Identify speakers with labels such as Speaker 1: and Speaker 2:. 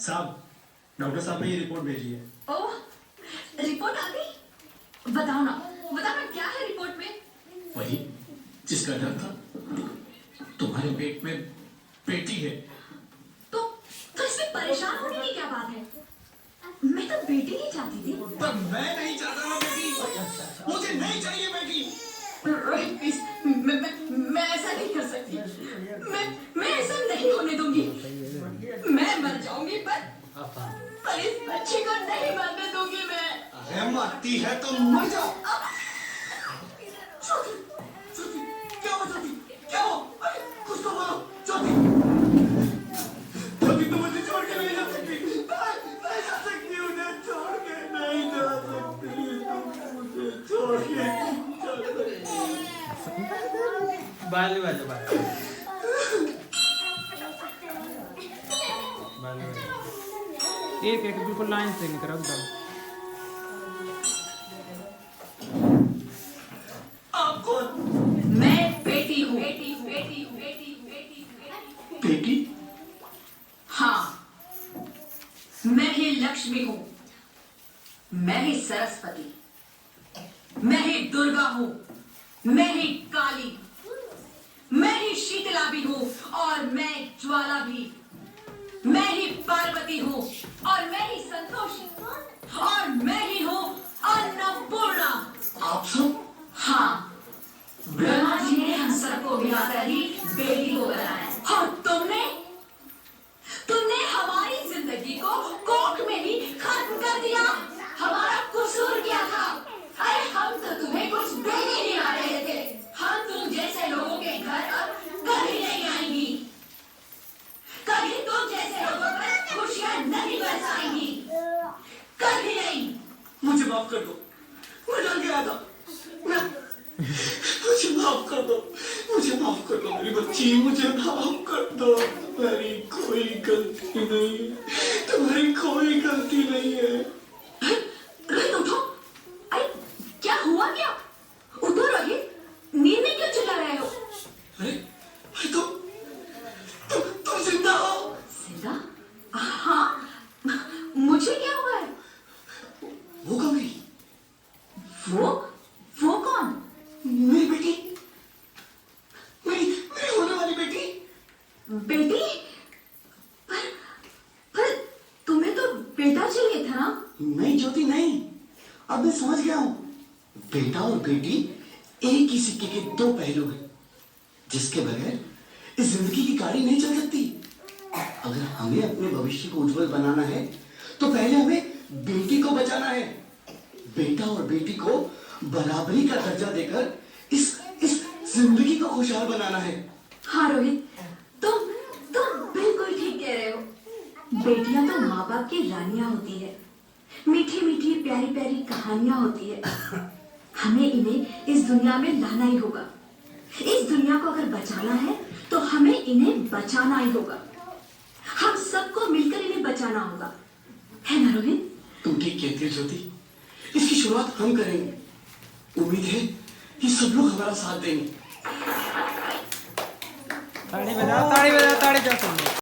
Speaker 1: साहब, डॉक्टर साहब ने ये रिपोर्ट भेजी है।
Speaker 2: ओह, रिपोर्ट आ गई? बताओ ना क्या है रिपोर्ट में?
Speaker 1: वही जिसका डर था। तुम्हारे पेट में बेटी है।
Speaker 2: तो इसमें परेशान होने की क्या बात है? मैं तो बेटी ही चाहती थी।
Speaker 1: पर मैं नहीं चाहता ना बेटी। मुझे नहीं चाहिए बेटी।
Speaker 2: रोहित प्लीज, मैं ऐसा नहीं कर सकती। मैं ऐसा नहीं होने दूंगी। मैं मर जाऊंगी पर इस बच्चे को नहीं मरने दूंगी मैं।
Speaker 1: अरे मरती है तो मर जाओ। ज्योति, ज्योति, क्या हुआ ज्योति? क्या हुआ? अरे कुछ तो बोलो ज्योति। ज्योति, तुम मुझे छोड़ के नहीं जा सकती। नहीं जा सकती, मुझे छोड़ के नहीं जा सकती। तुम मुझे छोड़ के नहीं जा सकती।
Speaker 3: बाली बाजू एक एक बिल्कुल लाइन से निकल रहा
Speaker 1: आप कौन?
Speaker 2: मैं बेटी हूँ।
Speaker 1: बेटी?
Speaker 2: हाँ, मैं ही लक्ष्मी हूँ, मैं ही सरस्वती, मैं ही दुर्गा हूँ, मैं ही काली, मैं ही शीतला भी हूँ और मैं ज्वाला भी, मैं ही पार्वती हूँ और मैं ही संतोषी और मैं ही हूँ अन्नपूर्णा।
Speaker 1: आप सब?
Speaker 2: हाँ, ब्रह्मा जी ने हम सबको मिलाकर ही बेटी को बनाया और तुमने हमारी जिंदगी को कोख में ही खत्म कर दिया। हमारा कसूर क्या था? अरे हम तो तुम्हें कुछ देने नहीं आ रहे थे। हम तुम जैसे लोगों के घर अब कभी नहीं आएंगी। कभी तुम जैसे लोगों पर खुशियां नहीं बरसाएंगी, कभी नहीं।
Speaker 1: मुझे माफ कर दो, मैं डर गया था। मुझे माफ कर दो, मुझे माफ कर दो मेरी बच्ची, मुझे माफ कर दो। तुम्हारी कोई गलती नहीं है, तुम्हारी कोई गलती नहीं है।
Speaker 2: रोहित उठो। अरे क्या हुआ? क्या उठो रोहित, नींद में क्यों चिल्ला रहे हो?
Speaker 1: अरे तुम जिंदा हो?
Speaker 2: जिंदा? हाँ, मुझे क्या हुआ है?
Speaker 1: वो कब गई?
Speaker 2: वो कौन?
Speaker 1: मेरी बेटी, मेरी होने वाली बेटी।
Speaker 2: बेटी? पर तुम्हें तो बेटा चाहिए था ना?
Speaker 1: नहीं ज्योति नहीं, अब मैं समझ गया हूँ। बेटा और बेटी एक ही सिक्के के दो पहलू हैं, जिसके बगैर इस जिंदगी की गाड़ी नहीं चल सकती। अगर हमें अपने भविष्य को उज्जवल बनाना है तो पहले हमें बेटी को बचाना है। बेटा और बेटी को बराबरी का दर्जा देकर इस जिंदगी को खुशहाल बनाना है।
Speaker 2: हाँ रोहित, तुम बिल्कुल ठीक कह रहे हो। बेटियां तो माँ बाप की रानियां होती है, मीठी मीठी प्यारी प्यारी कहानियां होती है। हमें इन्हें इस दुनिया में लाना ही होगा। इस दुनिया को अगर बचाना है तो हमें इन्हें बचाना ही होगा। हम सबको मिलकर इन्हें बचाना होगा, है ना रोहित?
Speaker 1: तुम ठीक कहती हो ज्योति, इसकी शुरुआत हम करेंगे। उम्मीद है कि सब लोग हमारा साथ देंगे।
Speaker 3: ताड़ी बजा ताड़ी बजा ताड़ी जा